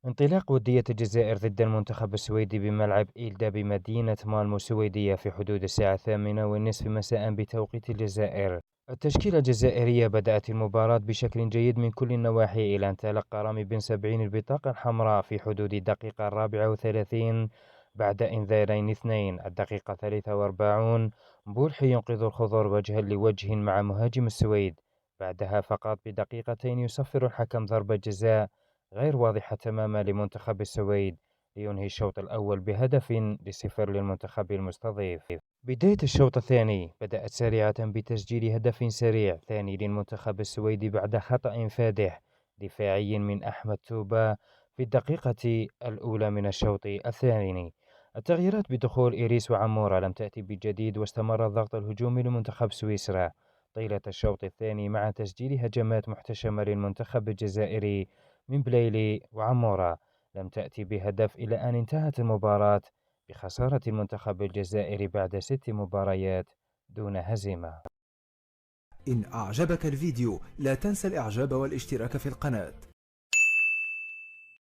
انطلاق ودية الجزائر ضد المنتخب السويدي بملعب إيلدا بمدينة مالمو السويدية في حدود الساعة 8:30 مساء بتوقيت الجزائر. التشكيلة الجزائرية بدأت المباراة بشكل جيد من كل النواحي إلى أن تلقى رامي بن سبعين البطاقة الحمراء في حدود الدقيقة 34 بعد إنذارين اثنين. الدقيقة 43 بولحي ينقذ الخضر وجها لوجه مع مهاجم السويد. بعدها فقط بدقيقتين يصفر الحكم ضربة جزاء غير واضحة تماما لمنتخب السويد لينهي الشوط الأول بهدف لصفر للمنتخب المستضيف. بداية الشوط الثاني بدأت سريعة بتسجيل هدف سريع ثاني للمنتخب السويدي بعد خطأ فادح دفاعي من أحمد توبة في الدقيقة الأولى من الشوط الثاني. التغييرات بدخول إيريس وعمورة لم تأتي بجديد، واستمر الضغط الهجومي لمنتخب سويسرا طيلة الشوط الثاني مع تسجيل هجمات محتشمة للمنتخب الجزائري من بلايلي وعمورة لم تأتي بهدف إلى أن انتهت المباراة بخسارة المنتخب الجزائري بعد 6 مباريات دون هزيمة. إن أعجبك الفيديو لا تنسى الإعجاب والاشتراك في القناة.